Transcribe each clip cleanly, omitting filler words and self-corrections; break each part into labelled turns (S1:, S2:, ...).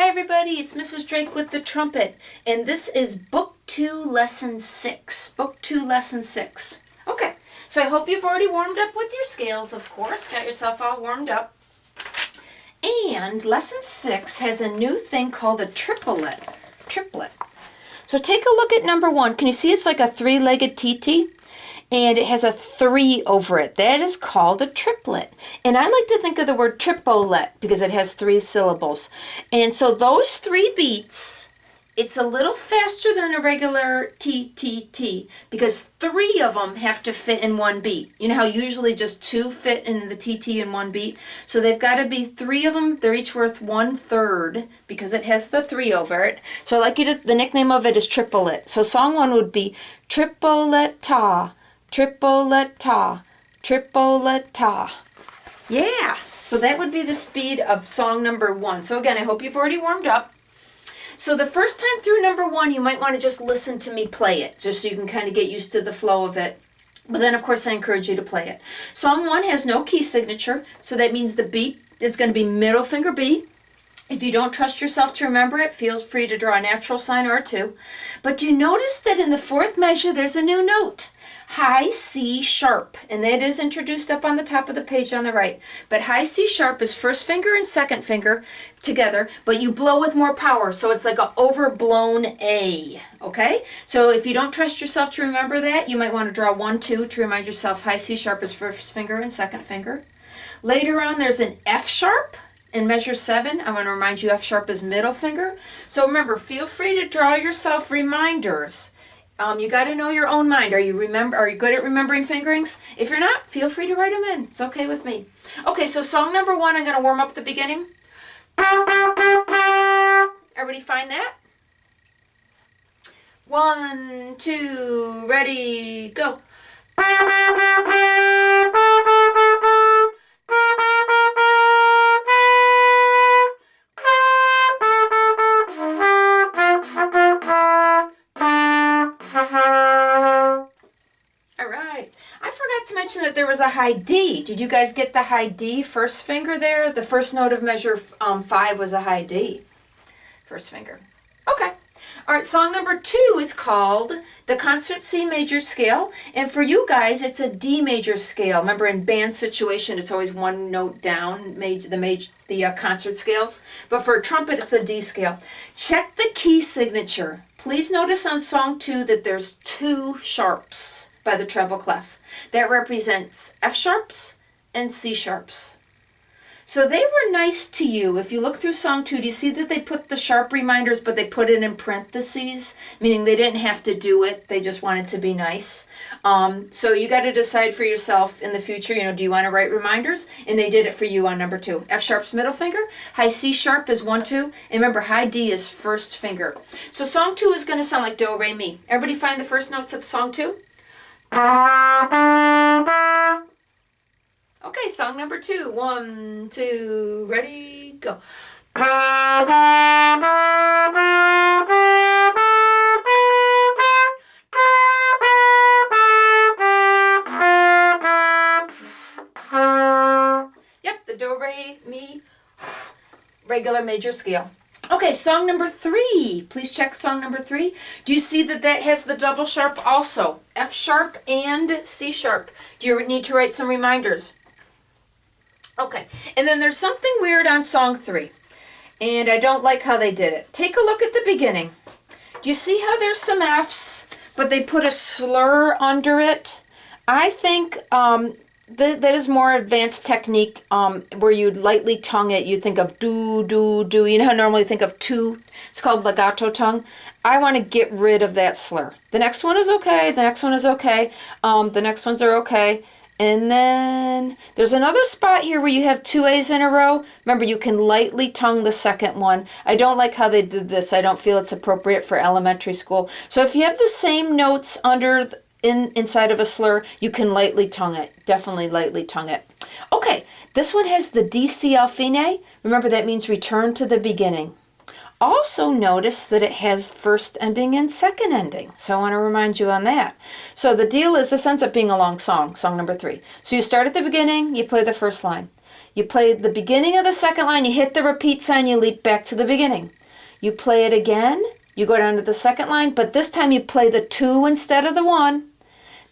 S1: everybody, it's Mrs. Drake with the trumpet, and this is Book 2, Lesson 6. Book 2, Lesson 6. Okay, so I hope you've already warmed up with your scales, of course. Got yourself all warmed up. And Lesson 6 has a new thing called a triplet. So take a look at number 1. Can you see it's like a three-legged TT? And it has a 3 over it. That is called a triplet. And I like to think of the word triplet because it has 3 syllables. And so those 3 beats, it's a little faster than a regular T because 3 of them have to fit in one beat. You know how usually just 2 fit in the TT in one beat? So they've got to be 3 of them. They're each worth 1/3 because it has the 3 over it. So I like you to, the nickname of it is triplet. So song 1 would be triplet-ta. Tripleta, tripleta. Yeah, so that would be the speed of song number 1. So again, I hope you've already warmed up. So the first time through number 1, you might want to just listen to me play it, just so you can kind of get used to the flow of it. But then, of course, I encourage you to play it. Song 1 has no key signature, so that means the beat is going to be middle finger beat. If you don't trust yourself to remember it, feel free to draw a natural sign or 2. But do you notice that in the 4th measure, there's a new note? High C sharp, and that is introduced up on the top of the page on the right. But high C sharp is first finger and second finger together, but you blow with more power, so it's like an overblown A, okay? So if you don't trust yourself to remember that, you might want to draw 1, 2 to remind yourself high C sharp is first finger and second finger. Later on, there's an F sharp. In measure 7, I want to remind you F sharp is middle finger. So remember, feel free to draw yourself reminders. You got to know your own mind. Are you good at remembering fingerings? If you're not, feel free to write them in. It's okay with me. Okay, so song number 1, I'm going to warm up the beginning. Everybody find that? 1, 2, ready, go. That there was a high D. Did you guys get the high D first finger there? The first note of measure 5 was a high D. First finger. Okay. All right, song number 2 is called the Concert C Major Scale. And for you guys, it's a D major scale. Remember in band situation, it's always one note down, the concert scales. But for a trumpet, it's a D scale. Check the key signature. Please notice on song 2 that there's 2 sharps by the treble clef. That represents F sharps and C sharps. So they were nice to you. If you look through song 2, do you see that they put the sharp reminders, but they put it in parentheses, meaning they didn't have to do it. They just wanted to be nice. So you got to decide for yourself in the future, do you want to write reminders? And they did it for you on number 2. F sharp's middle finger, high C sharp is 1, 2, and remember high D is first finger. So song 2 is going to sound like do, re, mi. Everybody find the first notes of song 2? Okay, song number 2. 1, 2, ready, go. Yep, the do, re, mi, regular major scale. Okay, song number 3. Please check song number 3. Do you see that that has the double sharp also? F sharp and C sharp. Do you need to write some reminders? Okay, and then there's something weird on song 3. And I don't like how they did it. Take a look at the beginning. Do you see how there's some Fs, but they put a slur under it? I think that is more advanced technique where you'd lightly tongue it. You'd think of do, do, do. You know how I normally think of two? It's called legato tongue. I want to get rid of that slur. The next one is okay. The next one is okay. The next ones are okay. And then there's another spot here where you have 2 A's in a row. Remember, you can lightly tongue the second one. I don't like how they did this. I don't feel it's appropriate for elementary school. So if you have the same notes inside of a slur, you can lightly tongue it. Definitely lightly tongue it. Okay, this one has the DC al fine. Remember, that means return to the beginning. Also notice that it has first ending and second ending. So I want to remind you on that. So the deal is this ends up being a long song, song number 3. So you start at the beginning, you play the first line. You play the beginning of the second line, you hit the repeat sign, you leap back to the beginning. You play it again. You go down to the second line, but this time you play the 2 instead of the 1.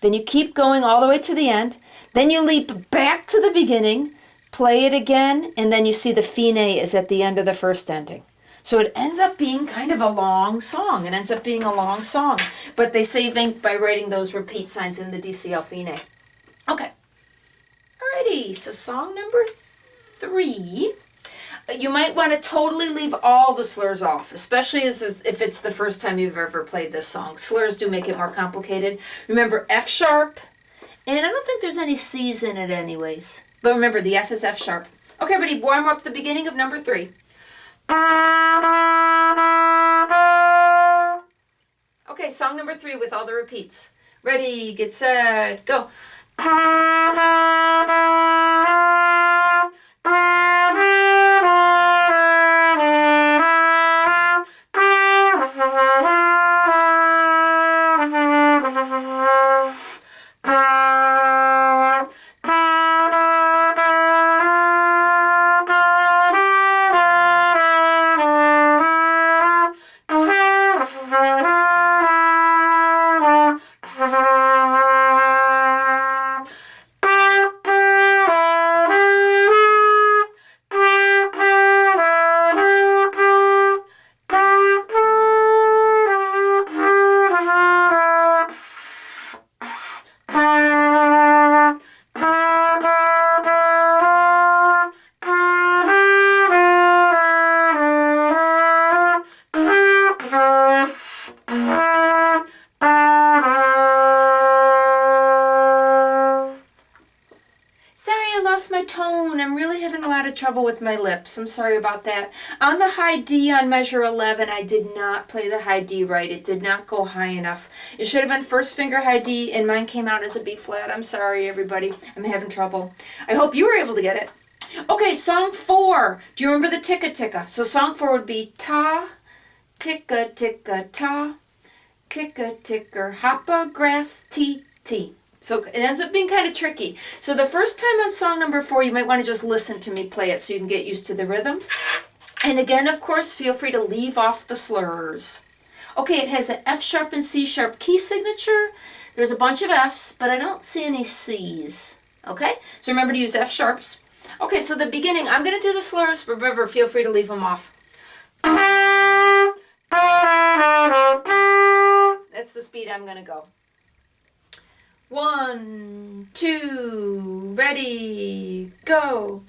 S1: Then you keep going all the way to the end. Then you leap back to the beginning, play it again, and then you see the fine is at the end of the first ending. So it ends up being kind of a long song. It ends up being a long song. But they save ink by writing those repeat signs in the DCL fine. Okay. Alrighty, so song number 3. You might want to totally leave all the slurs off, especially if it's the first time you've ever played this song. Slurs do make it more complicated. Remember F sharp, and I don't think there's any C's in it anyways. But remember, the F is F sharp. Okay, everybody, warm up the beginning of number 3. Okay, song number 3 with all the repeats. Ready, get set, go. My tone. I'm really having a lot of trouble with my lips. I'm sorry about that. On the high D on measure 11, I did not play the high D right. It did not go high enough. It should have been first finger high D, and mine came out as a B flat. I'm sorry, everybody. I'm having trouble. I hope you were able to get it. Okay, song 4. Do you remember the ticka ticka? So song 4 would be ta, ticka ticka ta, ticka ticker, hoppa grass tea tea. So it ends up being kind of tricky. So the first time on song number 4, you might want to just listen to me play it so you can get used to the rhythms. And again, of course, feel free to leave off the slurs. Okay, it has an F sharp and C sharp key signature. There's a bunch of Fs, but I don't see any Cs. Okay, so remember to use F sharps. Okay, so the beginning, I'm going to do the slurs, but remember, feel free to leave them off. That's the speed I'm going to go. 1, 2, ready, go.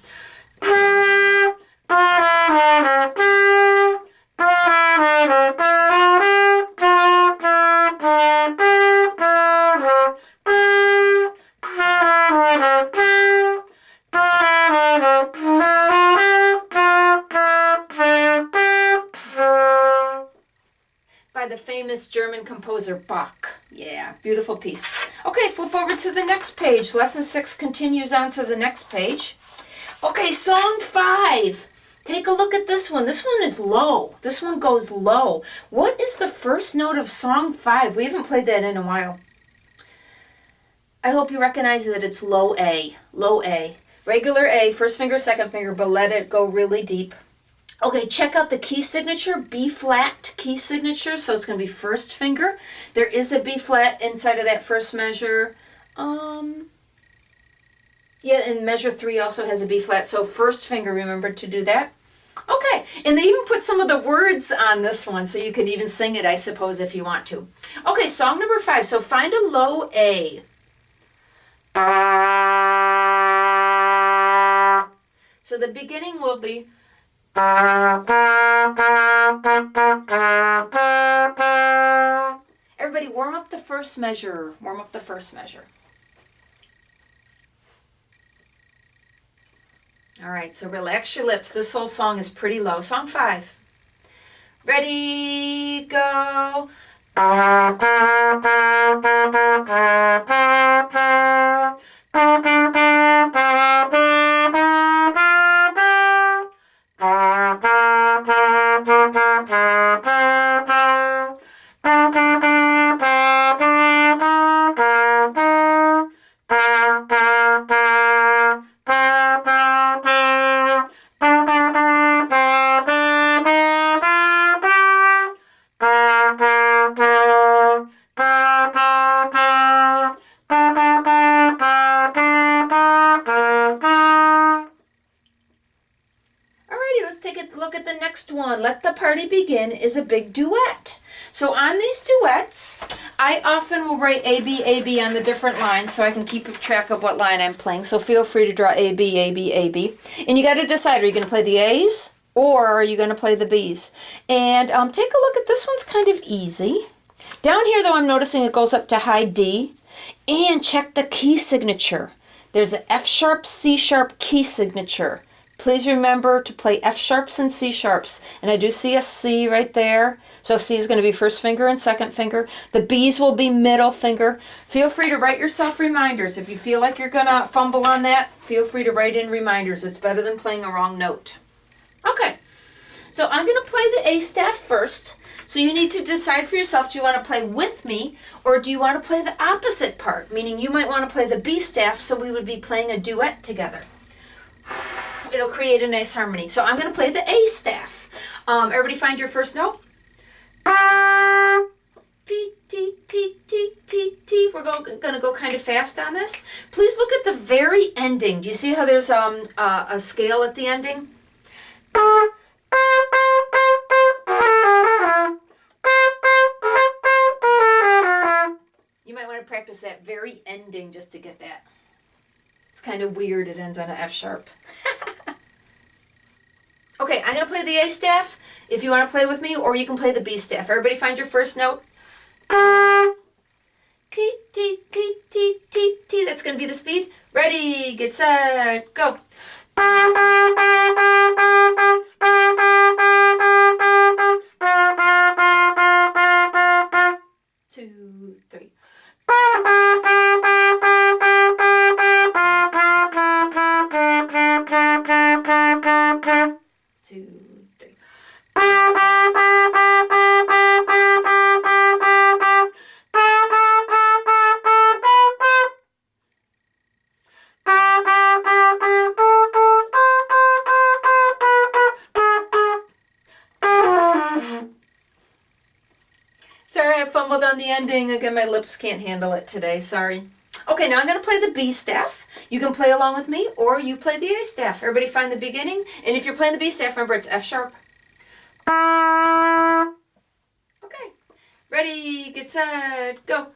S1: By the famous German composer Bach. Yeah, beautiful piece. Okay, flip over to the next page. Lesson 6 continues on to the next page. Okay, song 5. Take a look at this one. This one is low. This one goes low. What is the first note of song 5? We haven't played that in a while. I hope you recognize that it's low A. Low A. Regular A, first finger, second finger, but let it go really deep. Okay, check out the key signature, B flat key signature, so it's going to be first finger. There is a B flat inside of that first measure. Yeah, and measure 3 also has a B flat, so first finger, remember to do that. Okay, and they even put some of the words on this one, so you could even sing it, I suppose, if you want to. Okay, song number 5, so find a low A. So the beginning will be... Everybody, warm up the first measure. Warm up the first measure. All right, so relax your lips. This whole song is pretty low. Song 5. Ready, go. take a look at the next one. Let the Party Begin is a big duet. So on these duets, I often will write A, B, A, B on the different lines so I can keep track of what line I'm playing. So feel free to draw A, B, A, B, A, B. And you got to decide, are you going to play the A's or are you going to play the B's? And take a look at this one's kind of easy. Down here, though, I'm noticing it goes up to high D. And check the key signature. There's an F sharp, C sharp key signature. Please remember to play F sharps and C sharps. And I do see a C right there. So C is going to be first finger and second finger. The B's will be middle finger. Feel free to write yourself reminders. If you feel like you're going to fumble on that, feel free to write in reminders. It's better than playing a wrong note. Okay, so I'm going to play the A staff first. So you need to decide for yourself, do you want to play with me or do you want to play the opposite part? Meaning you might want to play the B staff so we would be playing a duet together. It'll create a nice harmony. So I'm going to play the A staff. Everybody find your first note. T, T, T, T, T, T. We're going to go kind of fast on this. Please look at the very ending. Do you see how there's a scale at the ending? You might want to practice that very ending just to get that. It's kind of weird. It ends on an F sharp. Okay, I'm going to play the A staff if you want to play with me, or you can play the B staff. Everybody find your first note. T, T, T, T, T, T. That's going to be the speed. Ready, get set, go. 2, 3. Sorry, I fumbled on the ending. Again, my lips can't handle it today. Sorry. Okay, now I'm going to play the B staff. You can play along with me, or you play the A staff. Everybody find the beginning. And if you're playing the B staff, remember it's F sharp. Okay. Ready, get set, go.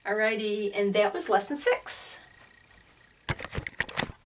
S1: Alrighty, and that was lesson 6.